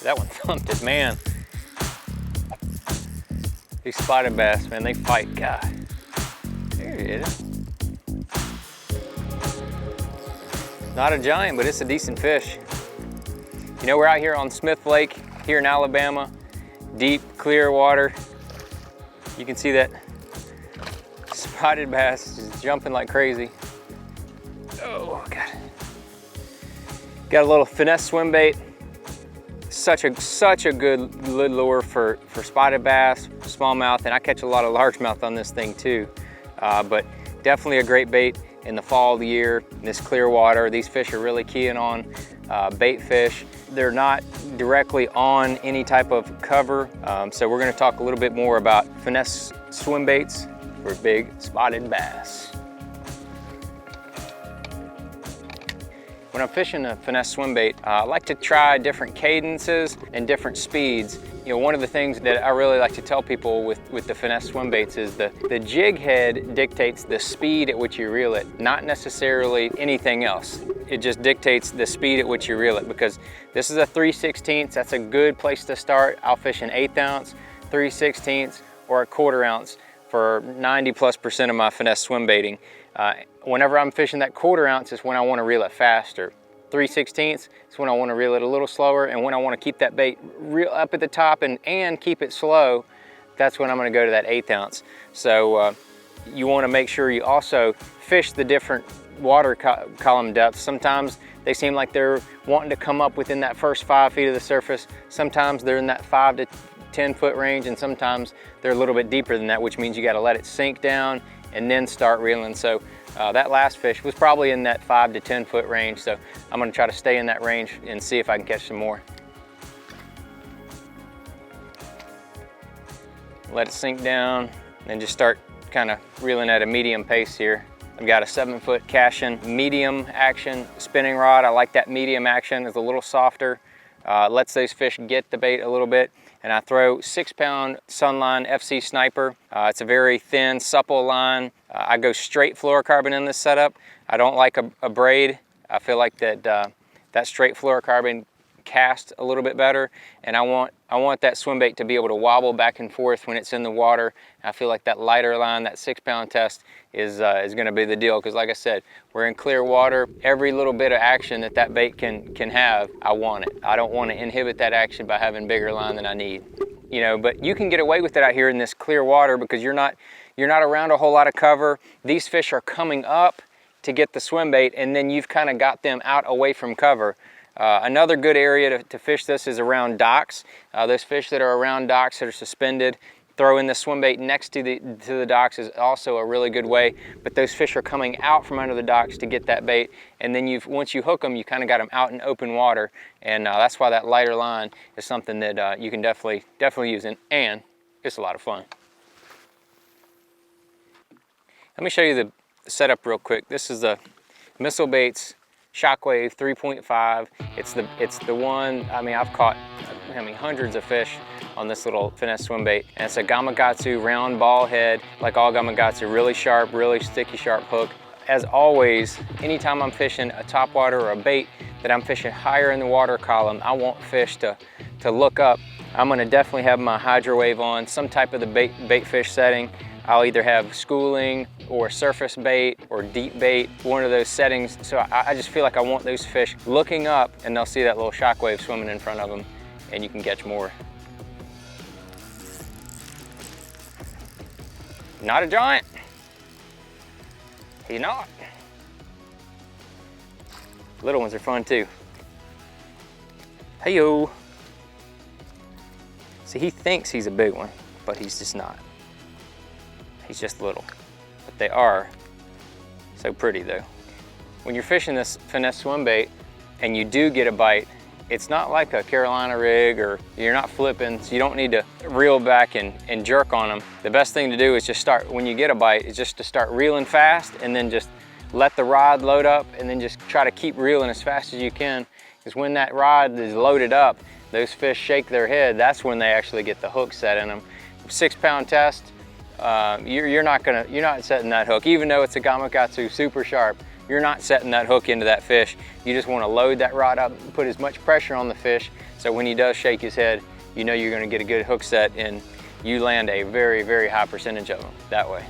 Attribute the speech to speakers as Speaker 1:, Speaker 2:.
Speaker 1: That one thumped it, man. These spotted bass, man, they fight. God. There it is. Not a giant, but it's a decent fish. You know, we're out here on Smith Lake here in Alabama. Deep, clear water. You can see that spotted bass is jumping like crazy. Oh, God. Got a little Finesse Swimbaits. Such a good lure for spotted bass, smallmouth, and I catch a lot of largemouth on this thing too. But definitely a great bait in the fall of the year, in this clear water. These fish are really keying on bait fish. They're not directly on any type of cover. So we're gonna talk a little bit more about Finesse Swimbaits for big spotted bass. When I'm fishing a Finesse Swimbait, I like to try different cadences and different speeds. You know, one of the things that I really like to tell people with the Finesse Swimbaits is the jig head dictates the speed at which you reel it, not necessarily anything else. It just dictates the speed at which you reel it, because this is a 3/16. That's a good place to start. I'll fish an 1/8 ounce, 3/16, or a 1/4 ounce for 90+% of my Finesse Swimbaiting. Whenever I'm fishing that 1/4 ounce is when I want to reel it faster. 3/16 is when I want to reel it a little slower, and when I want to keep that bait real up at the top and keep it slow, that's when I'm going to go to that 1/8 ounce. So you want to make sure you also fish the different water column depths. Sometimes they seem like they're wanting to come up within that first 5 feet of the surface. Sometimes they're in that 5 to 10 foot range, and sometimes they're a little bit deeper than that, which means you got to let it sink down and then start reeling. So that last fish was probably in that 5 to 10 foot range. So I'm gonna try to stay in that range and see if I can catch some more. Let it sink down and just start kind of reeling at a medium pace here. I've got a 7-foot Cashin medium action spinning rod. I like that medium action. It's a little softer. Lets those fish get the bait a little bit. And I throw 6-pound Sunline FC Sniper. It's a very thin, supple line. I go straight fluorocarbon in this setup. I don't like a braid. I feel like that straight fluorocarbon casts a little bit better, and I want that swim bait to be able to wobble back and forth when it's in the water. I feel like that lighter line, that 6-pound test, is going to be the deal, because like I said, we're in clear water. Every little bit of action that bait can have, I want it. I don't want to inhibit that action by having bigger line than I need. You know, but you can get away with it out here in this clear water because you're not around a whole lot of cover. These fish are coming up to get the swim bait, and then you've kind of got them out away from cover. Another good area to fish this is around docks. Those fish that are around docks that are suspended, throw in the swim bait next to the docks is also a really good way. But those fish are coming out from under the docks to get that bait, and then once you hook them, you kind of got them out in open water, and that's why that lighter line is something that you can definitely use, and it's a lot of fun. Let me show you the setup real quick. This is the Missile Baits Shockwave 3.5. It's the one, I mean, I've caught hundreds of fish on this little Finesse swim bait, and it's a Gamakatsu round ball head, like all Gamakatsu, really sharp, really sticky sharp hook. As always, anytime I'm fishing a topwater or a bait that I'm fishing higher in the water column, I want fish to look up. I'm gonna definitely have my hydro wave on, some type of the bait fish setting. I'll either have schooling or surface bait or deep bait, one of those settings. So I just feel like I want those fish looking up, and they'll see that little shockwave swimming in front of them, and you can catch more. Not a giant. He's not. Little ones are fun too. Hey-yo. See, he thinks he's a big one, but he's just not. He's just little, but they are so pretty though. When you're fishing this Finesse swim bait and you do get a bite, it's not like a Carolina rig, or you're not flipping, so you don't need to reel back and jerk on them. The best thing to do is just start, when you get a bite, is just to start reeling fast, and then just let the rod load up, and then just try to keep reeling as fast as you can. Because when that rod is loaded up, those fish shake their head. That's when they actually get the hook set in them. 6-pound test, you're not setting that hook, even though it's a Gamakatsu super sharp. you're not setting that hook into that fish. You just want to load that rod up, put as much pressure on the fish, so when he does shake his head, you know you're going to get a good hook set and you land a very, very high percentage of them that way.